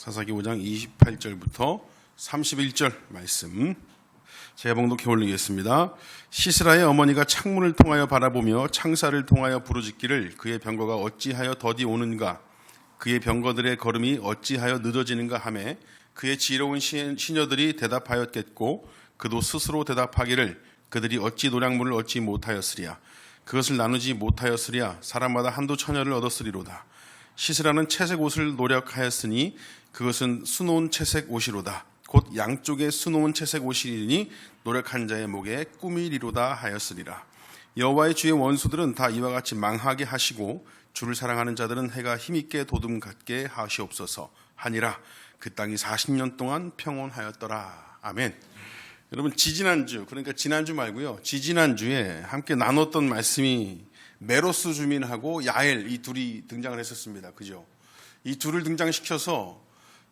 사사기 5장 28절부터 31절 말씀 제가 봉독해 올리겠습니다. 시스라의 어머니가 창문을 통하여 바라보며 창살을 통하여 부르짖기를 그의 병거가 어찌하여 더디 오는가, 그의 병거들의 걸음이 어찌하여 늦어지는가 하매 그의 지혜로운 시녀들이 대답하였겠고 그도 스스로 대답하기를 그들이 어찌 노량물을 얻지 못하였으랴, 그것을 나누지 못하였으랴, 사람마다 한두 처녀를 얻었으리로다. 시스라는 채색 옷을 노력하였으니 그것은 수놓은 채색 옷이로다. 곧 양쪽에 수놓은 채색 옷이니 노력한 자의 목에 꾸미리로다 하였으리라. 여호와의 주의 원수들은 다 이와 같이 망하게 하시고 주를 사랑하는 자들은 해가 힘있게 도둠 같게 하시옵소서 하니라. 그 땅이 40년 동안 평온하였더라. 아멘. 여러분, 지지난주, 그러니까 지난주 말고요, 지지난주에 함께 나눴던 말씀이 메로스 주민하고 야엘, 이 둘이 등장을 했었습니다. 그죠? 이 둘을 등장시켜서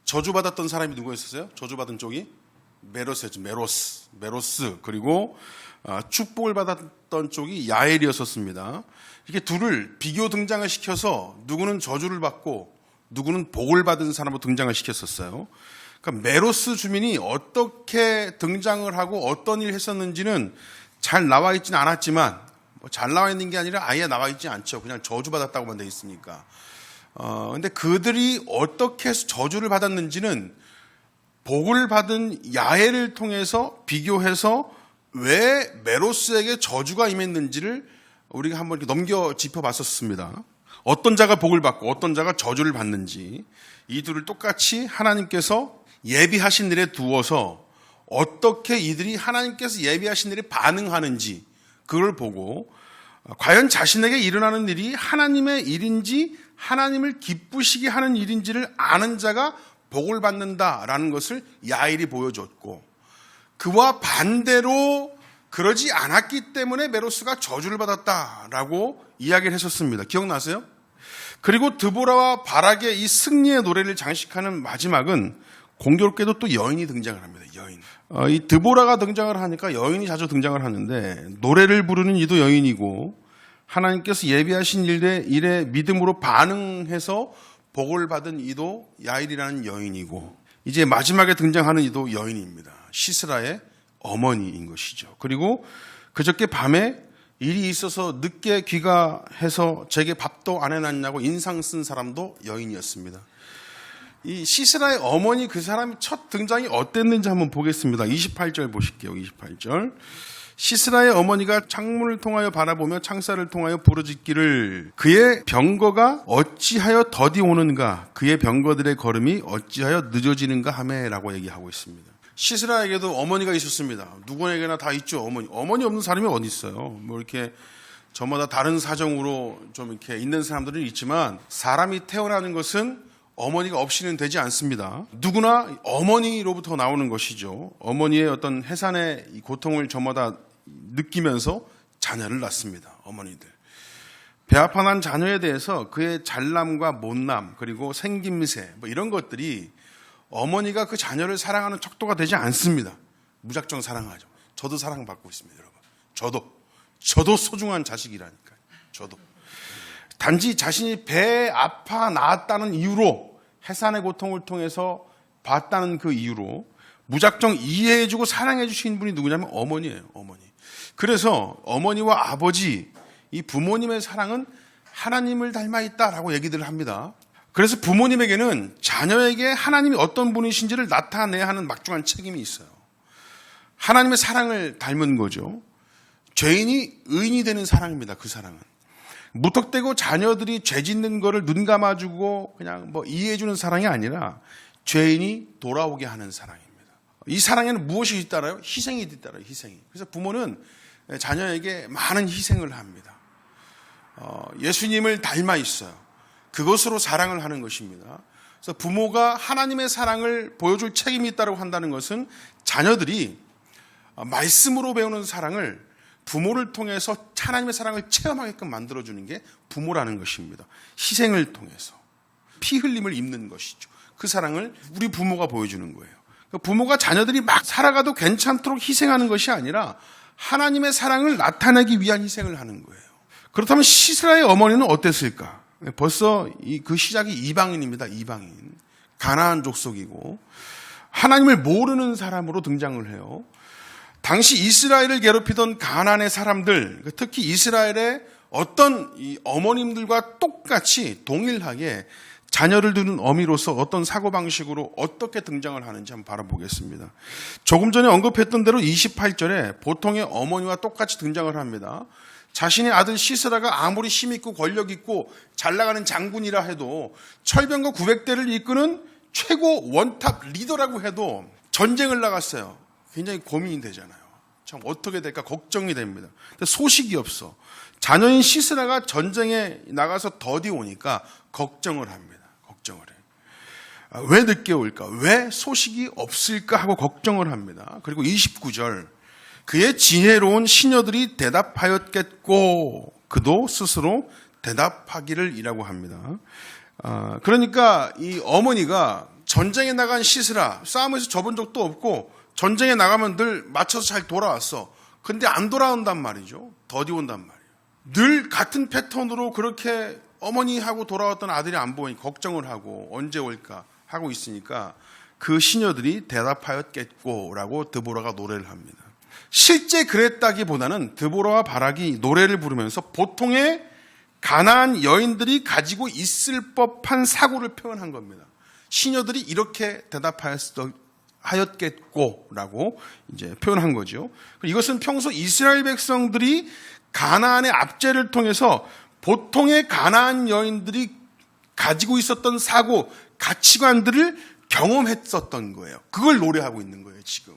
저주받았던 사람이 누구였었어요? 저주받은 쪽이 메로스였죠. 메로스. 그리고 축복을 받았던 쪽이 야엘이었었습니다. 이렇게 둘을 비교 등장을 시켜서 누구는 저주를 받고 누구는 복을 받은 사람으로 등장을 시켰었어요. 그러니까 메로스 주민이 어떻게 등장을 하고 어떤 일을 했었는지는 잘 나와 있지는 않았지만, 잘 나와 있는 게 아니라 아예 나와 있지 않죠. 그냥 저주받았다고만 돼 있으니까. 근데 그들이 어떻게 해서 저주를 받았는지는 복을 받은 야엘을 통해서 비교해서 왜 메로스에게 저주가 임했는지를 우리가 한번 이렇게 넘겨 짚어봤었습니다. 어떤 자가 복을 받고 어떤 자가 저주를 받는지, 이 둘을 똑같이 하나님께서 예비하신 일에 두어서 어떻게 이들이 하나님께서 예비하신 일에 반응하는지 그걸 보고 과연 자신에게 일어나는 일이 하나님의 일인지 하나님을 기쁘시게 하는 일인지를 아는 자가 복을 받는다라는 것을 야엘이 보여줬고, 그와 반대로 그러지 않았기 때문에 메로스가 저주를 받았다라고 이야기를 했었습니다. 기억나세요? 그리고 드보라와 바락의 이 승리의 노래를 장식하는 마지막은 공교롭게도 또 여인이 등장을 합니다. 여인. 이 드보라가 등장을 하니까 여인이 자주 등장을 하는데, 노래를 부르는 이도 여인이고 하나님께서 예비하신 일에 믿음으로 반응해서 복을 받은 이도 야엘이라는 여인이고, 이제 마지막에 등장하는 이도 여인입니다. 시스라의 어머니인 것이죠. 그리고 그저께 밤에 일이 있어서 늦게 귀가해서 제게 밥도 안 해놨냐고 인상 쓴 사람도 여인이었습니다. 이 시스라의 어머니, 그 사람이 첫 등장이 어땠는지 한번 보겠습니다. 28절 보실게요. 28절. 시스라의 어머니가 창문을 통하여 바라보며 창살을 통하여 부르짖기를 그의 병거가 어찌하여 더디 오는가, 그의 병거들의 걸음이 어찌하여 늦어지는가 하매라고 얘기하고 있습니다. 시스라에게도 어머니가 있었습니다. 누구에게나 다 있죠. 어머니 없는 사람이 어디 있어요. 뭐 이렇게 저마다 다른 사정으로 좀 이렇게 있는 사람들은 있지만, 사람이 태어나는 것은 어머니가 없이는 되지 않습니다. 누구나 어머니로부터 나오는 것이죠. 어머니의 어떤 해산의 고통을 저마다 느끼면서 자녀를 낳습니다. 어머니들. 배아파난 자녀에 대해서 그의 잘남과 못남, 그리고 생김새, 뭐 이런 것들이 어머니가 그 자녀를 사랑하는 척도가 되지 않습니다. 무작정 사랑하죠. 저도 사랑받고 있습니다, 여러분. 저도 소중한 자식이라니까요. 저도. 단지 자신이 배에 아파 낳았다는 이유로, 해산의 고통을 통해서 봤다는 그 이유로 무작정 이해해주고 사랑해주신 분이 누구냐면 어머니예요. 어머니. 그래서 어머니와 아버지, 이 부모님의 사랑은 하나님을 닮아 있다라고 얘기들을 합니다. 그래서 부모님에게는 자녀에게 하나님이 어떤 분이신지를 나타내야 하는 막중한 책임이 있어요. 하나님의 사랑을 닮은 거죠. 죄인이 의인이 되는 사랑입니다. 그 사랑은. 무턱대고 자녀들이 죄 짓는 거를 눈 감아주고 그냥 뭐 이해해주는 사랑이 아니라 죄인이 돌아오게 하는 사랑입니다. 이 사랑에는 무엇이 있다라요? 희생이 있다라요. 희생이. 그래서 부모는 자녀에게 많은 희생을 합니다. 예수님을 닮아 있어요. 그것으로 사랑을 하는 것입니다. 그래서 부모가 하나님의 사랑을 보여줄 책임이 있다고 한다는 것은 자녀들이 말씀으로 배우는 사랑을 부모를 통해서 하나님의 사랑을 체험하게끔 만들어주는 게 부모라는 것입니다. 희생을 통해서 피 흘림을 입는 것이죠. 그 사랑을 우리 부모가 보여주는 거예요. 부모가 자녀들이 막 살아가도 괜찮도록 희생하는 것이 아니라 하나님의 사랑을 나타내기 위한 희생을 하는 거예요. 그렇다면 시스라의 어머니는 어땠을까? 벌써 그 시작이 이방인입니다. 이방인. 가나안 족속이고 하나님을 모르는 사람으로 등장을 해요. 당시 이스라엘을 괴롭히던 가나안의 사람들, 특히 이스라엘의 어떤 이 어머님들과 똑같이 동일하게 자녀를 두는 어미로서 어떤 사고방식으로 어떻게 등장을 하는지 한번 바라보겠습니다. 조금 전에 언급했던 대로 28절에 보통의 어머니와 똑같이 등장을 합니다. 자신의 아들 시스라가 아무리 힘있고 권력있고 잘나가는 장군이라 해도 철병거 900대를 이끄는 최고 원탑 리더라고 해도 전쟁을 나갔어요. 굉장히 고민이 되잖아요. 참 어떻게 될까 걱정이 됩니다. 근데 소식이 없어. 자녀인 시스라가 전쟁에 나가서 더디 오니까 걱정을 합니다. 걱정을 해요. 왜 늦게 올까? 왜 소식이 없을까 하고 걱정을 합니다. 그리고 29절 그의 지혜로운 시녀들이 대답하였겠고 그도 스스로 대답하기를 이라고 합니다. 그러니까 이 어머니가 전쟁에 나간 시스라 싸움에서 접은 적도 없고 전쟁에 나가면 늘 맞춰서 잘 돌아왔어. 근데 안 돌아온단 말이죠. 더디 온단 말이에요. 늘 같은 패턴으로 그렇게 어머니하고 돌아왔던 아들이 안 보이니 걱정을 하고 언제 올까 하고 있으니까 그 시녀들이 대답하였겠고라고 드보라가 노래를 합니다. 실제 그랬다기보다는 드보라와 바락이 노래를 부르면서 보통의 가나안 여인들이 가지고 있을 법한 사고를 표현한 겁니다. 시녀들이 이렇게 대답하였겠고라고 이제 표현한 거죠. 이것은 평소 이스라엘 백성들이 가나안의 압제를 통해서 보통의 가나안 여인들이 가지고 있었던 사고, 가치관들을 경험했었던 거예요. 그걸 노래하고 있는 거예요, 지금.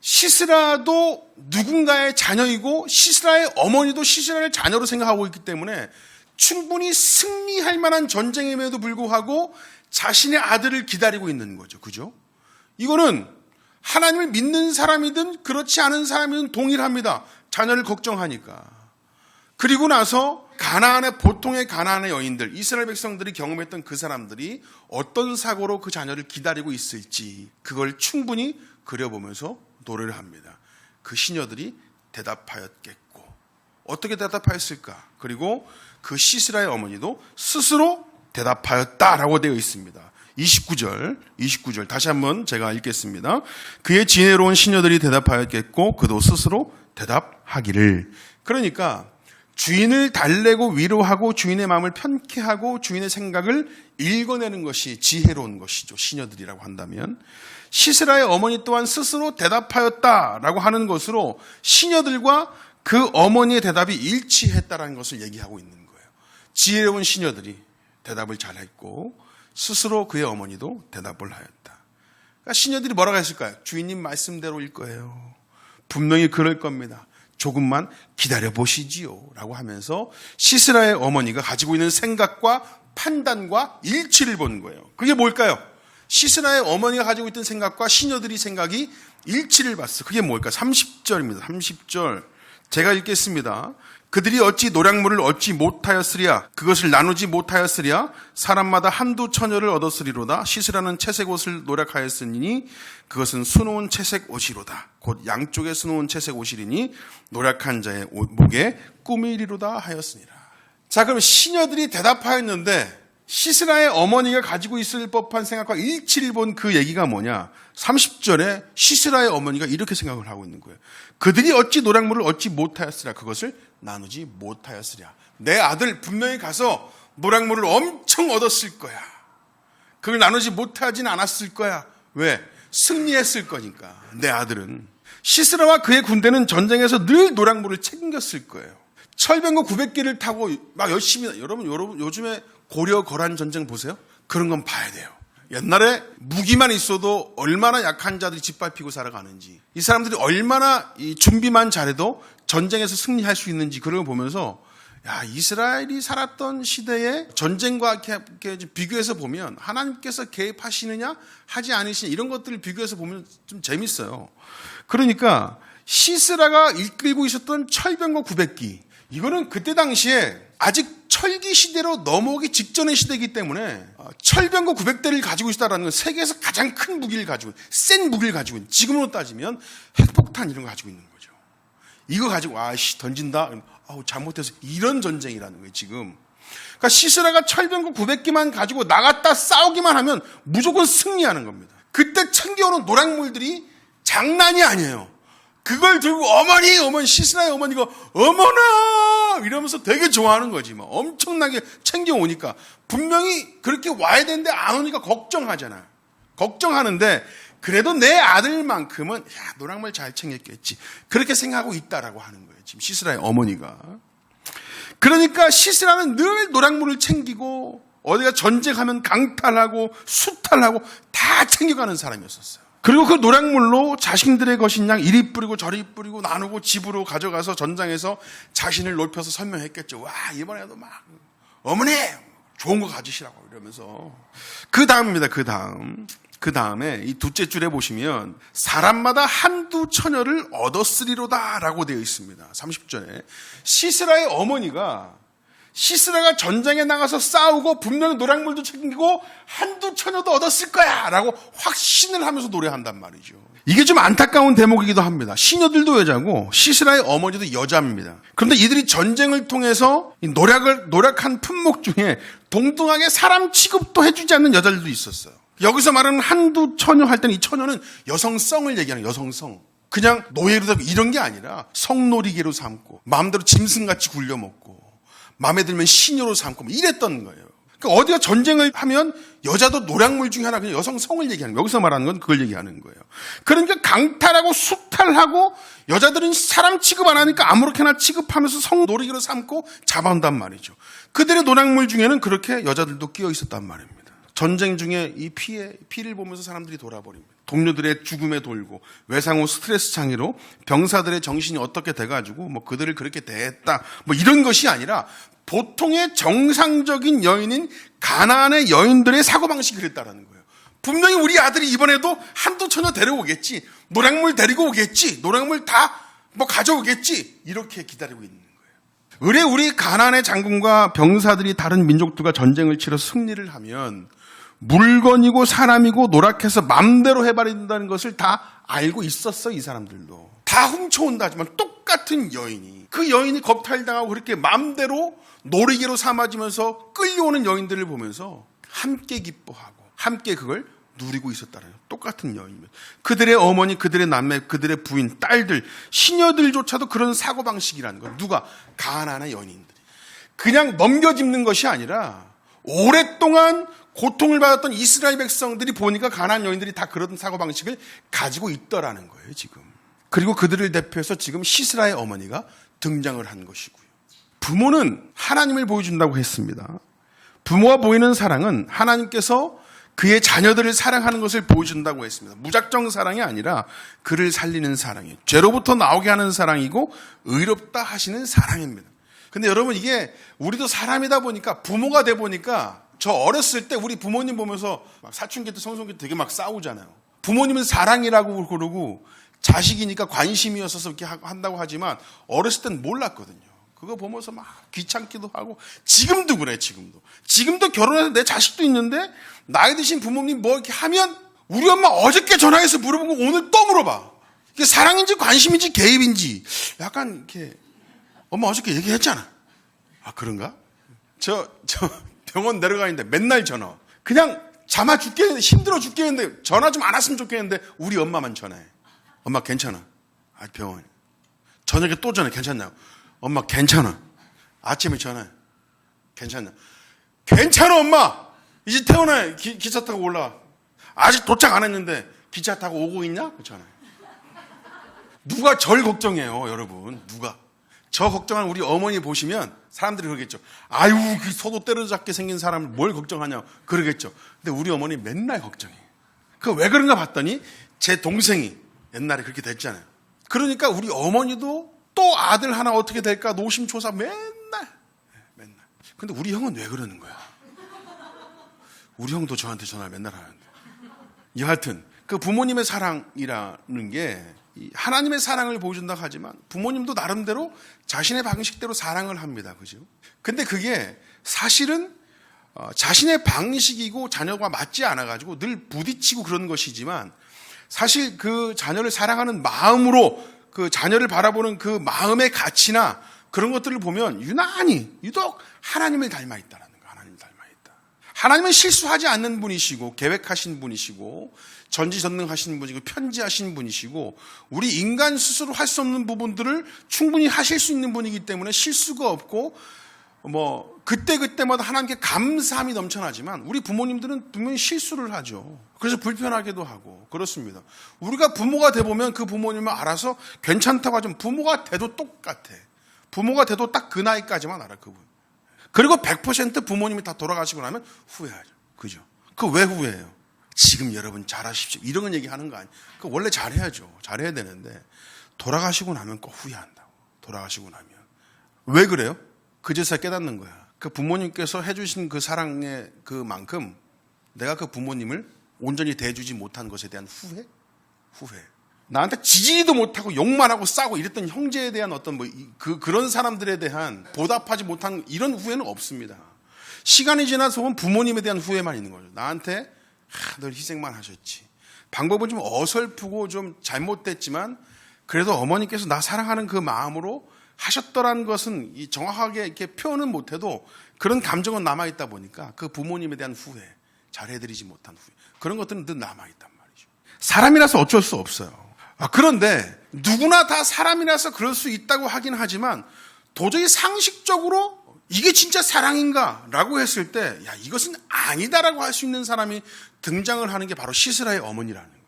시스라도 누군가의 자녀이고 시스라의 어머니도 시스라의 자녀로 생각하고 있기 때문에 충분히 승리할 만한 전쟁임에도 불구하고 자신의 아들을 기다리고 있는 거죠. 그죠? 이거는 하나님을 믿는 사람이든 그렇지 않은 사람이든 동일합니다. 자녀를 걱정하니까. 그리고 나서 가나안의 보통의 가나안의 여인들, 이스라엘 백성들이 경험했던 그 사람들이 어떤 사고로 그 자녀를 기다리고 있을지 그걸 충분히 그려보면서 노래를 합니다. 그 시녀들이 대답하였겠고 어떻게 대답하였을까? 그리고 그 시스라의 어머니도 스스로 대답하였다라고 되어 있습니다. 29절 다시 한번 제가 읽겠습니다. 그의 지혜로운 시녀들이 대답하였겠고 그도 스스로 대답하기를. 그러니까 주인을 달래고 위로하고 주인의 마음을 편케 하고 주인의 생각을 읽어내는 것이 지혜로운 것이죠. 시녀들이라고 한다면 시스라의 어머니 또한 스스로 대답하였다라고 하는 것으로 시녀들과 그 어머니의 대답이 일치했다라는 것을 얘기하고 있는 거예요. 지혜로운 시녀들이 대답을 잘했고 스스로 그의 어머니도 대답을 하였다. 그러니까 시녀들이 뭐라고 했을까요? 주인님 말씀대로일 거예요. 분명히 그럴 겁니다. 조금만 기다려보시지요 라고 하면서 시스라의 어머니가 가지고 있는 생각과 판단과 일치를 본 거예요. 그게 뭘까요? 시스라의 어머니가 가지고 있던 생각과 시녀들이 생각이 일치를 봤어요. 그게 뭘까요? 30절입니다. 30절 제가 읽겠습니다. 그들이 어찌 노략물을 얻지 못하였으랴 그것을 나누지 못하였으랴 사람마다 한두 처녀를 얻었으리로다. 시스라는 채색 옷을 노략하였으니 그것은 수놓은 채색 옷이로다. 곧 양쪽에 수놓은 채색 옷이리니 노략한 자의 목에 꾸미리로다 하였으니라. 자, 그럼 시녀들이 대답하였는데 시스라의 어머니가 가지고 있을 법한 생각과 일치를 본 그 얘기가 뭐냐? 30절에 시스라의 어머니가 이렇게 생각을 하고 있는 거예요. 그들이 어찌 노략물을 얻지 못하였으랴 그것을 나누지 못하였으랴. 내 아들 분명히 가서 노략물을 엄청 얻었을 거야. 그걸 나누지 못하진 않았을 거야. 왜? 승리했을 거니까. 내 아들은. 시스라와 그의 군대는 전쟁에서 늘 노략물을 챙겼을 거예요. 철병거 900개를 타고 막 열심히. 여러분 요즘에 고려 거란 전쟁 보세요. 그런 건 봐야 돼요. 옛날에 무기만 있어도 얼마나 약한 자들이 짓밟히고 살아가는지, 이 사람들이 얼마나 이 준비만 잘해도 전쟁에서 승리할 수 있는지 그런 걸 보면서 야, 이스라엘이 살았던 시대의 전쟁과 이렇게 비교해서 보면 하나님께서 개입하시느냐 하지 않으시느냐 이런 것들을 비교해서 보면 좀 재밌어요. 그러니까 시스라가 이끌고 있었던 철병거 900기, 이거는 그때 당시에 아직 철기 시대로 넘어오기 직전의 시대이기 때문에 철병거 900대를 가지고 있다는 건 세계에서 가장 큰 무기를 가지고, 센 무기를 가지고 있는, 지금으로 따지면 핵폭탄 이런 거 가지고 있는 거죠. 이거 가지고 던진다? 잘못해서 이런 전쟁이라는 거예요, 지금. 그러니까 시스라가 철병거 900기만 가지고 나갔다 싸우기만 하면 무조건 승리하는 겁니다. 그때 챙겨오는 노랑물들이 장난이 아니에요. 그걸 들고 어머니 시스라의 어머니가 어머나 이러면서 되게 좋아하는 거지. 막 엄청나게 챙겨오니까 분명히 그렇게 와야 되는데 안 오니까 걱정하잖아요. 걱정하는데 그래도 내 아들만큼은 노랑물 잘 챙겼겠지. 그렇게 생각하고 있다라고 하는 거예요. 지금 시스라의 어머니가. 그러니까 시스라는 늘 노랑물을 챙기고 어디가 전쟁하면 강탈하고 수탈하고 다 챙겨가는 사람이었어요. 그리고 그 노랑물로 자신들의 것인 양 이리 뿌리고 저리 뿌리고 나누고 집으로 가져가서 전장에서 자신을 높여서 설명했겠죠. 와, 이번에도 막 어머니 좋은 거 가지시라고 이러면서. 그 다음입니다. 그 다음에 이 둘째 줄에 보시면 사람마다 한두 처녀를 얻었으리로다 라고 되어 있습니다. 30절에 시스라의 어머니가 시스라가 전장에 나가서 싸우고 분명히 노랑물도 챙기고 한두 처녀도 얻었을 거야 라고 확신을 하면서 노래한단 말이죠. 이게 좀 안타까운 대목이기도 합니다. 시녀들도 여자고 시스라의 어머니도 여자입니다. 그런데 이들이 전쟁을 통해서 노력한 품목 중에 동등하게 사람 취급도 해주지 않는 여자들도 있었어요. 여기서 말하는 한두 처녀 할 때는 이 처녀는 여성성을 얘기하는 여성성. 그냥 노예로 되고 이런 게 아니라 성놀이개로 삼고 마음대로 짐승같이 굴려먹고 마음에 들면 시녀로 삼고 이랬던 거예요. 그러니까 어디가 전쟁을 하면 여자도 노량물 중에 하나 그냥 여성성을 얘기하는 거예요. 여기서 말하는 건 그걸 얘기하는 거예요. 그러니까 강탈하고 수탈하고 여자들은 사람 취급 안 하니까 아무렇게나 취급하면서 성놀이개로 삼고 잡아온단 말이죠. 그들의 노량물 중에는 그렇게 여자들도 끼어 있었단 말입니다. 전쟁 중에 이 피를 보면서 사람들이 돌아버립니다. 동료들의 죽음에 돌고 외상 후 스트레스 창의로 병사들의 정신이 어떻게 돼가지고 뭐 그들을 그렇게 대했다 뭐 이런 것이 아니라 보통의 정상적인 여인인 가나안의 여인들의 사고방식이 그랬다라는 거예요. 분명히 우리 아들이 이번에도 한두 처녀 데려오겠지, 노량물 데리고 오겠지, 노량물 다 뭐 가져오겠지 이렇게 기다리고 있는 거예요. 의뢰 우리 가나안의 장군과 병사들이 다른 민족들과 전쟁을 치러 승리를 하면 물건이고 사람이고 노력해서 맘대로 해버린다는 것을 다 알고 있었어. 이 사람들도 다 훔쳐온다 하지만 똑같은 여인이 그 여인이 겁탈당하고 그렇게 맘대로 놀이개로 삼아지면서 끌려오는 여인들을 보면서 함께 기뻐하고 함께 그걸 누리고 있었다는 똑같은 여인입니다. 그들의 어머니, 그들의 남매, 그들의 부인, 딸들, 시녀들조차도 그런 사고방식이라는 거. 누가? 가나안의 여인들이 그냥 넘겨짚는 것이 아니라 오랫동안 고통을 받았던 이스라엘 백성들이 보니까 가나안 여인들이 다 그런 사고방식을 가지고 있더라는 거예요, 지금. 그리고 그들을 대표해서 지금 시스라의 어머니가 등장을 한 것이고요. 부모는 하나님을 보여준다고 했습니다. 부모와 보이는 사랑은 하나님께서 그의 자녀들을 사랑하는 것을 보여준다고 했습니다. 무작정 사랑이 아니라 그를 살리는 사랑이에요. 죄로부터 나오게 하는 사랑이고 의롭다 하시는 사랑입니다. 근데 여러분 이게 우리도 사람이다 보니까 부모가 돼 보니까 저 어렸을 때 우리 부모님 보면서 막 사춘기 때 성숙기 때 되게 막 싸우잖아요. 부모님은 사랑이라고 그러고 자식이니까 관심이었어서 이렇게 한다고 하지만 어렸을 땐 몰랐거든요. 그거 보면서 막 귀찮기도 하고 지금도 그래. 지금도 결혼해서 내 자식도 있는데 나이 드신 부모님 뭐 이렇게 하면 우리 엄마 어저께 전화해서 물어본 거 오늘 또 물어봐. 이게 사랑인지 관심인지 개입인지 약간 이렇게 엄마 어저께 얘기했잖아. 아 그런가? 저 병원 내려가 있는데 맨날 전화. 그냥 잠아 죽겠는데 힘들어 죽겠는데 전화 좀 안 왔으면 좋겠는데 우리 엄마만 전화해. 엄마 괜찮아. 아 병원. 저녁에 또 전화해. 괜찮냐고. 엄마 괜찮아. 아침에 전화해. 괜찮냐. 괜찮아 엄마. 이제 태어나 기차 타고 올라와. 아직 도착 안 했는데 기차 타고 오고 있냐? 전화해. 누가 절 걱정해요 여러분. 누가. 저 걱정하는 우리 어머니 보시면 사람들이 그러겠죠. 아유, 그 소도 때려잡게 생긴 사람을 뭘 걱정하냐 그러겠죠. 근데 우리 어머니 맨날 걱정해. 그 왜 그런가 봤더니 제 동생이 옛날에 그렇게 됐잖아요. 그러니까 우리 어머니도 또 아들 하나 어떻게 될까 노심초사 맨날. 근데 우리 형은 왜 그러는 거야? 우리 형도 저한테 전화를 맨날 하는데. 여하튼 그 부모님의 사랑이라는 게 하나님의 사랑을 보여준다고 하지만 부모님도 나름대로 자신의 방식대로 사랑을 합니다. 그죠? 근데 그게 사실은 자신의 방식이고 자녀가 맞지 않아가지고 늘 부딪히고 그런 것이지만 사실 그 자녀를 사랑하는 마음으로 그 자녀를 바라보는 그 마음의 가치나 그런 것들을 보면 유독 하나님을 닮아 있다라는 거. 하나님을 닮아 있다. 하나님은 실수하지 않는 분이시고 계획하신 분이시고 전지전능하신 분이고 편지하신 분이시고 우리 인간 스스로 할 수 없는 부분들을 충분히 하실 수 있는 분이기 때문에 실수가 없고 그때마다 하나님께 감사함이 넘쳐나지만 우리 부모님들은 분명히 실수를 하죠. 그래서 불편하기도 하고 그렇습니다. 우리가 부모가 돼보면 그 부모님은 알아서 괜찮다고 하지만 부모가 돼도 똑같아. 부모가 돼도 딱 그 나이까지만 알아, 그분. 그리고 100% 부모님이 다 돌아가시고 나면 후회하죠. 그죠? 그 왜 후회해요? 지금 여러분 잘하십시오. 이런 얘기하는 거 아니에요. 그 원래 잘해야죠. 잘해야 되는데 돌아가시고 나면 꼭 후회한다고. 돌아가시고 나면. 왜 그래요? 그제서야 깨닫는 거야. 그 부모님께서 해주신 그 사랑의 그만큼 내가 그 부모님을 온전히 대해주지 못한 것에 대한 후회. 나한테 지지도 못하고 욕만 하고 싸고 이랬던 형제에 대한 어떤 그런 사람들에 대한 보답하지 못한 이런 후회는 없습니다. 시간이 지나서 보면 부모님에 대한 후회만 있는 거죠. 나한테 늘 희생만 하셨지. 방법은 좀 어설프고 좀 잘못됐지만 그래도 어머니께서 나 사랑하는 그 마음으로 하셨더란 것은 정확하게 이렇게 표현은 못해도 그런 감정은 남아있다 보니까 그 부모님에 대한 후회, 잘해드리지 못한 후회, 그런 것들은 늘 남아있단 말이죠. 사람이라서 어쩔 수 없어요. 그런데 누구나 다 사람이라서 그럴 수 있다고 하긴 하지만 도저히 상식적으로 이게 진짜 사랑인가? 라고 했을 때 이것은 아니다라고 할 수 있는 사람이 등장을 하는 게 바로 시스라의 어머니라는 거예요.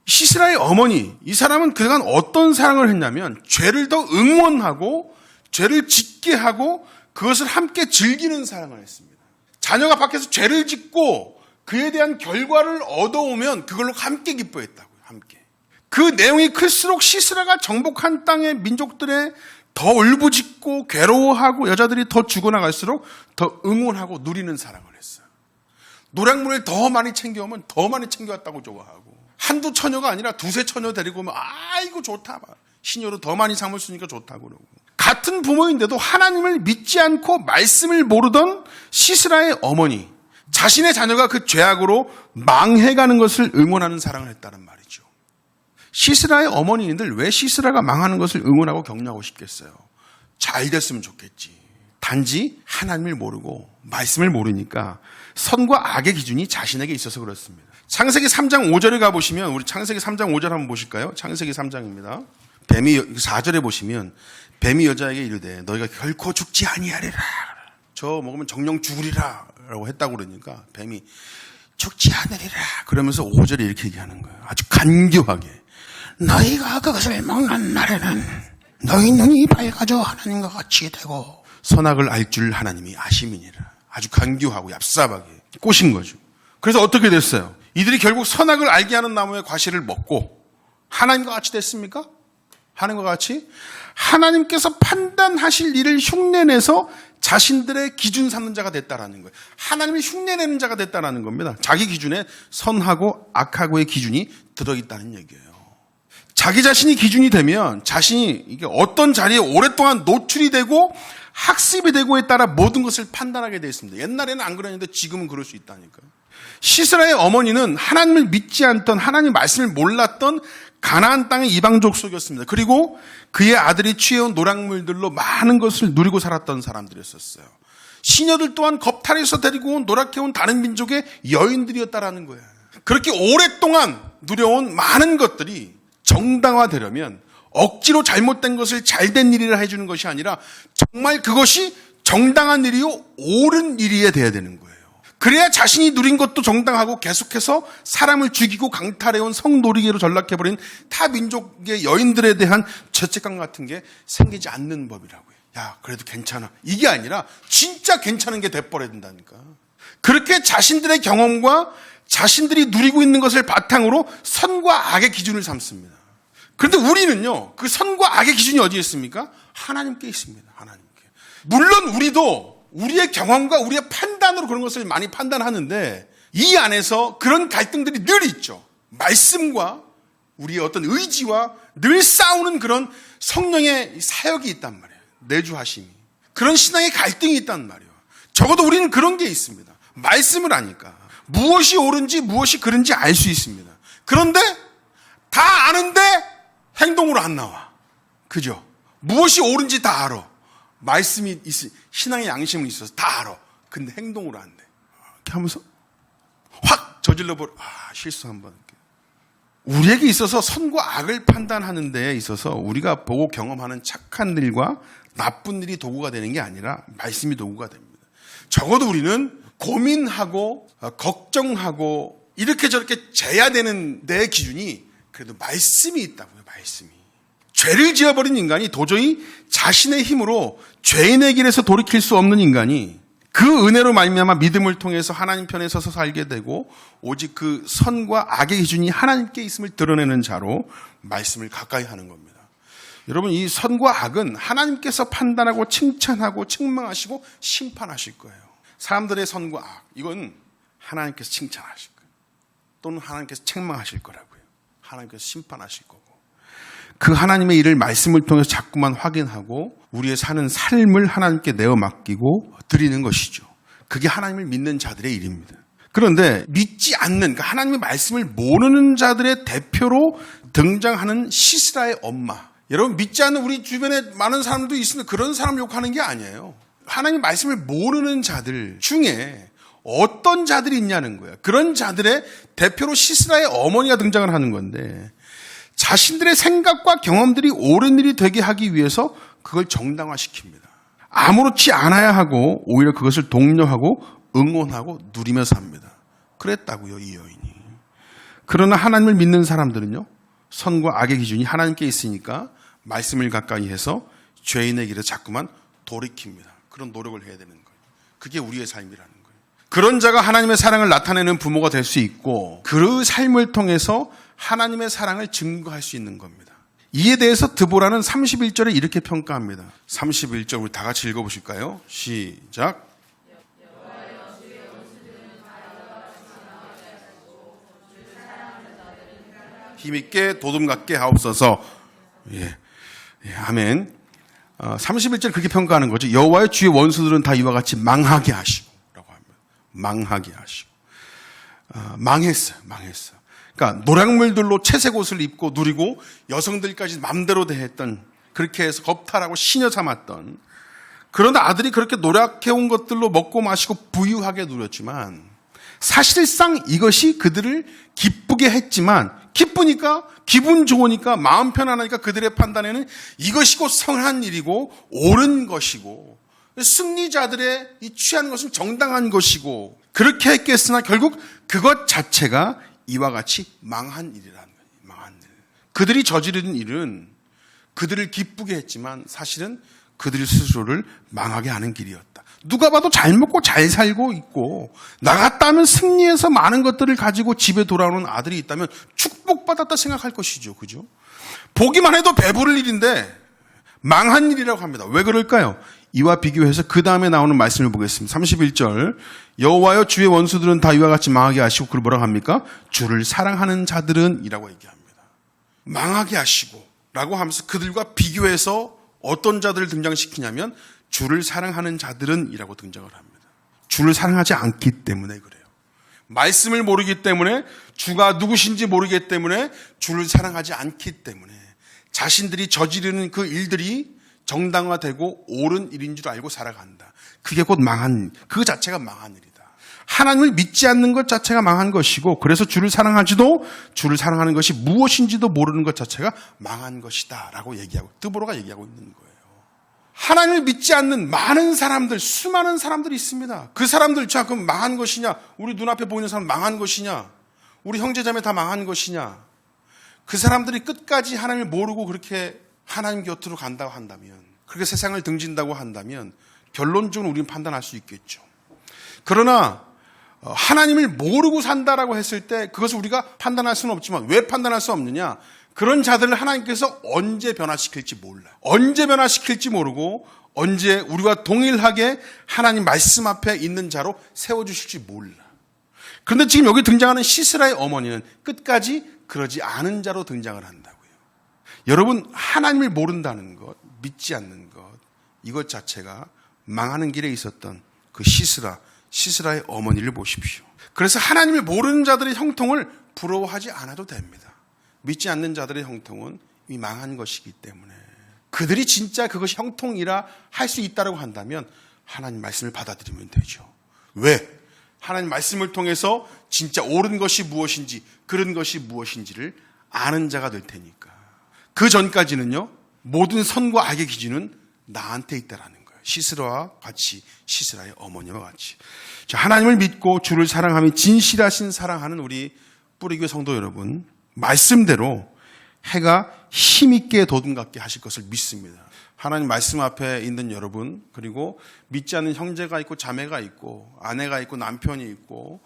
시스라의 어머니, 이 사람은 그간 어떤 사랑을 했냐면 죄를 더 응원하고 죄를 짓게 하고 그것을 함께 즐기는 사랑을 했습니다. 자녀가 밖에서 죄를 짓고 그에 대한 결과를 얻어오면 그걸로 함께 기뻐했다고요. 함께. 그 내용이 클수록 시스라가 정복한 땅의 민족들의 더 울부짖고 괴로워하고 여자들이 더 죽어나갈수록 더 응원하고 누리는 사랑을 했어요. 노량물을 더 많이 챙겨오면 더 많이 챙겨왔다고 좋아하고 한두 처녀가 아니라 두세 처녀 데리고 오면 아이고 좋다. 시녀로 더 많이 삼을 수 있으니까 좋다고 그러고. 같은 부모인데도 하나님을 믿지 않고 말씀을 모르던 시스라의 어머니, 자신의 자녀가 그 죄악으로 망해가는 것을 응원하는 사랑을 했다는 말이죠. 시스라의 어머니들 왜 시스라가 망하는 것을 응원하고 격려하고 싶겠어요? 잘 됐으면 좋겠지. 단지 하나님을 모르고 말씀을 모르니까 선과 악의 기준이 자신에게 있어서 그렇습니다. 창세기 3장 5절에 가보시면 우리 창세기 3장 5절 한번 보실까요? 창세기 3장입니다. 뱀이 4절에 보시면 뱀이 여자에게 이르되 너희가 결코 죽지 아니하리라. 저 먹으면 정령 죽으리라 라고 했다고 그러니까 뱀이 죽지 않으리라 그러면서 5절에 이렇게 얘기하는 거예요. 아주 간교하게. 너희가 그것을 먹는 날에는 너희 눈이 밝아져 하나님과 같이 되고 선악을 알 줄 하나님이 아심이니라. 아주 간교하고 얍삽하게 꼬신 거죠. 그래서 어떻게 됐어요? 이들이 결국 선악을 알게 하는 나무의 과실을 먹고 하나님과 같이 됐습니까? 하나님과 같이? 하나님께서 판단하실 일을 흉내내서 자신들의 기준 삼는 자가 됐다라는 거예요. 하나님이 흉내내는 자가 됐다라는 겁니다. 자기 기준에 선하고 악하고의 기준이 들어있다는 얘기예요. 자기 자신이 기준이 되면 자신이 이게 어떤 자리에 오랫동안 노출이 되고 학습이 되고에 따라 모든 것을 판단하게 되어 있습니다. 옛날에는 안 그랬는데 지금은 그럴 수 있다니까요. 시스라의 어머니는 하나님을 믿지 않던, 하나님 말씀을 몰랐던 가나안 땅의 이방족 속이었습니다. 그리고 그의 아들이 취해온 노랑물들로 많은 것을 누리고 살았던 사람들이었어요. 시녀들 또한 겁탈에서 데리고 온 노랗게 온 다른 민족의 여인들이었다라는 거예요. 그렇게 오랫동안 누려온 많은 것들이 정당화되려면 억지로 잘못된 것을 잘된 일이라 해주는 것이 아니라 정말 그것이 정당한 일이요 옳은 일이어야 돼야 되는 거예요. 그래야 자신이 누린 것도 정당하고 계속해서 사람을 죽이고 강탈해온 성노리개로 전락해버린 타 민족의 여인들에 대한 죄책감 같은 게 생기지 않는 법이라고요. 야, 그래도 괜찮아. 이게 아니라 진짜 괜찮은 게 돼버려야 된다니까. 그렇게 자신들의 경험과 자신들이 누리고 있는 것을 바탕으로 선과 악의 기준을 삼습니다. 그런데 우리는요, 그 선과 악의 기준이 어디에 있습니까? 하나님께 있습니다. 하나님께. 물론 우리도 우리의 경험과 우리의 판단으로 그런 것을 많이 판단하는데 이 안에서 그런 갈등들이 늘 있죠. 말씀과 우리의 어떤 의지와 늘 싸우는 그런 성령의 사역이 있단 말이에요. 내주하심이. 그런 신앙의 갈등이 있단 말이에요. 적어도 우리는 그런 게 있습니다. 말씀을 아니까. 무엇이 옳은지 무엇이 그른지 알 수 있습니다. 그런데 다 아는데 행동으로 안 나와. 그죠? 무엇이 옳은지 다 알아. 말씀이 신앙의 양심은 있어서 다 알아. 근데 행동으로 안 돼. 이렇게 하면서 확 저질러 버려. 실수 한 번. 우리에게 있어서 선과 악을 판단하는 데에 있어서 우리가 보고 경험하는 착한 일과 나쁜 일이 도구가 되는 게 아니라 말씀이 도구가 됩니다. 적어도 우리는 고민하고 걱정하고 이렇게 저렇게 재야 되는 내 기준이 그래도 말씀이 있다고요. 말씀이. 죄를 지어버린 인간이 도저히 자신의 힘으로 죄인의 길에서 돌이킬 수 없는 인간이 그 은혜로 말미암아 믿음을 통해서 하나님 편에 서서 살게 되고 오직 그 선과 악의 기준이 하나님께 있음을 드러내는 자로 말씀을 가까이 하는 겁니다. 여러분, 이 선과 악은 하나님께서 판단하고 칭찬하고 책망하시고 심판하실 거예요. 사람들의 선과 악, 이건 하나님께서 칭찬하실 거예요. 또는 하나님께서 책망하실 거라고요. 하나님께서 심판하실 거고. 그 하나님의 일을 말씀을 통해서 자꾸만 확인하고 우리의 사는 삶을 하나님께 내어 맡기고 드리는 것이죠. 그게 하나님을 믿는 자들의 일입니다. 그런데 믿지 않는, 그러니까 하나님의 말씀을 모르는 자들의 대표로 등장하는 시스라의 엄마. 여러분, 믿지 않는 우리 주변에 많은 사람들도 있으면 그런 사람 욕하는 게 아니에요. 하나님의 말씀을 모르는 자들 중에 어떤 자들이 있냐는 거예요. 그런 자들의 대표로 시스라의 어머니가 등장을 하는 건데 자신들의 생각과 경험들이 옳은 일이 되게 하기 위해서 그걸 정당화시킵니다. 아무렇지 않아야 하고 오히려 그것을 독려하고 응원하고 누리며 삽니다. 그랬다고요, 이 여인이. 그러나 하나님을 믿는 사람들은요, 선과 악의 기준이 하나님께 있으니까 말씀을 가까이 해서 죄인의 길에 자꾸만 돌이킵니다. 그런 노력을 해야 되는 거예요. 그게 우리의 삶이라는 거예요. 그런 자가 하나님의 사랑을 나타내는 부모가 될 수 있고 그 삶을 통해서 하나님의 사랑을 증거할 수 있는 겁니다. 이에 대해서 드보라는 31절에 이렇게 평가합니다. 31절 우리 다 같이 읽어보실까요? 시작. 힘있게 도둠 같게 하옵소서. 예, 아멘. 31절 그렇게 평가하는 거죠. 여호와의 주의 원수들은 다 이와 같이 망하게 하시고 라고 합니다. 망하게 하시고. 망했어요. 그러니까 노략물들로 채색 옷을 입고 누리고 여성들까지 맘대로 대했던, 그렇게 해서 겁탈하고 시녀 삼았던, 그러나 아들이 그렇게 노력해온 것들로 먹고 마시고 부유하게 누렸지만 사실상 이것이 그들을 기쁘게 했지만, 기쁘니까, 기분 좋으니까, 마음 편안하니까 그들의 판단에는 이것이 곧 선한 일이고 옳은 것이고 승리자들의 이 취하는 것은 정당한 것이고 그렇게 했겠으나 결국 그것 자체가 이와 같이 망한 일이라는 거예요. 망한 일. 그들이 저지른 일은 그들을 기쁘게 했지만 사실은 그들 스스로를 망하게 하는 길이었다. 누가 봐도 잘 먹고 잘 살고 있고 나갔다 하면 승리해서 많은 것들을 가지고 집에 돌아오는 아들이 있다면 축복받았다 생각할 것이죠. 그죠? 보기만 해도 배부를 일인데 망한 일이라고 합니다. 왜 그럴까요? 이와 비교해서 그 다음에 나오는 말씀을 보겠습니다. 31절. 여호와여 주의 원수들은 다 이와 같이 망하게 하시고, 그걸 뭐라고 합니까? 주를 사랑하는 자들은 이라고 얘기합니다. 망하게 하시고 라고 하면서 그들과 비교해서 어떤 자들을 등장시키냐면 주를 사랑하는 자들은 이라고 등장을 합니다. 주를 사랑하지 않기 때문에 그래요. 말씀을 모르기 때문에, 주가 누구신지 모르기 때문에, 주를 사랑하지 않기 때문에 자신들이 저지르는 그 일들이 정당화되고 옳은 일인 줄 알고 살아간다. 그게 곧 망한, 그 자체가 망한 일이다. 하나님을 믿지 않는 것 자체가 망한 것이고, 그래서 주를 사랑하지도, 주를 사랑하는 것이 무엇인지도 모르는 것 자체가 망한 것이다 라고 얘기하고, 드보라가 얘기하고 있는 거예요. 하나님을 믿지 않는 많은 사람들, 수많은 사람들이 있습니다. 그 사람들, 자, 그럼 망한 것이냐? 우리 눈앞에 보이는 사람 망한 것이냐? 우리 형제자매 다 망한 것이냐? 그 사람들이 끝까지 하나님을 모르고 그렇게 하나님 곁으로 간다고 한다면, 그렇게 세상을 등진다고 한다면 결론적으로 우리는 판단할 수 있겠죠. 그러나 하나님을 모르고 산다라고 했을 때 그것을 우리가 판단할 수는 없지만, 왜 판단할 수 없느냐? 그런 자들을 하나님께서 언제 변화시킬지 몰라요. 언제 변화시킬지 모르고 언제 우리와 동일하게 하나님 말씀 앞에 있는 자로 세워주실지 몰라. 그런데 지금 여기 등장하는 시스라의 어머니는 끝까지 그러지 않은 자로 등장을 한다고요. 여러분, 하나님을 모른다는 것, 믿지 않는 것, 이것 자체가 망하는 길에 있었던 그 시스라의 어머니를 보십시오. 그래서 하나님을 모르는 자들의 형통을 부러워하지 않아도 됩니다. 믿지 않는 자들의 형통은 이미 망한 것이기 때문에 그들이 진짜 그것이 형통이라 할 수 있다고 한다면 하나님 말씀을 받아들이면 되죠. 왜? 하나님 말씀을 통해서 진짜 옳은 것이 무엇인지 그런 것이 무엇인지를 아는 자가 될 테니까. 그 전까지는요, 모든 선과 악의 기준은 나한테 있다라는 거예요. 시스라와 같이, 시스라의 어머니와 같이. 자, 하나님을 믿고 주를 사랑하며 진실하신 사랑하는 우리 뿌리교회 성도 여러분, 말씀대로 해가 힘있게 돋음같게 하실 것을 믿습니다. 하나님 말씀 앞에 있는 여러분, 그리고 믿지 않는 형제가 있고 자매가 있고 아내가 있고 남편이 있고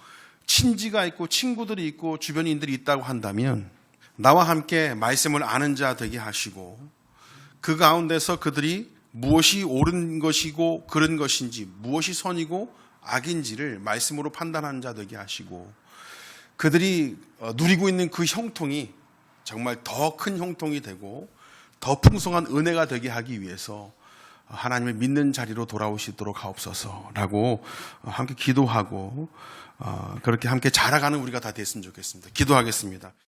친지가 있고 친구들이 있고 주변인들이 있다고 한다면 나와 함께 말씀을 아는 자 되게 하시고 그 가운데서 그들이 무엇이 옳은 것이고 그른 것인지 무엇이 선이고 악인지를 말씀으로 판단하는 자 되게 하시고 그들이 누리고 있는 그 형통이 정말 더 큰 형통이 되고 더 풍성한 은혜가 되게 하기 위해서 하나님을 믿는 자리로 돌아오시도록 하옵소서라고 함께 기도하고 그렇게 함께 자라가는 우리가 다 됐으면 좋겠습니다. 기도하겠습니다.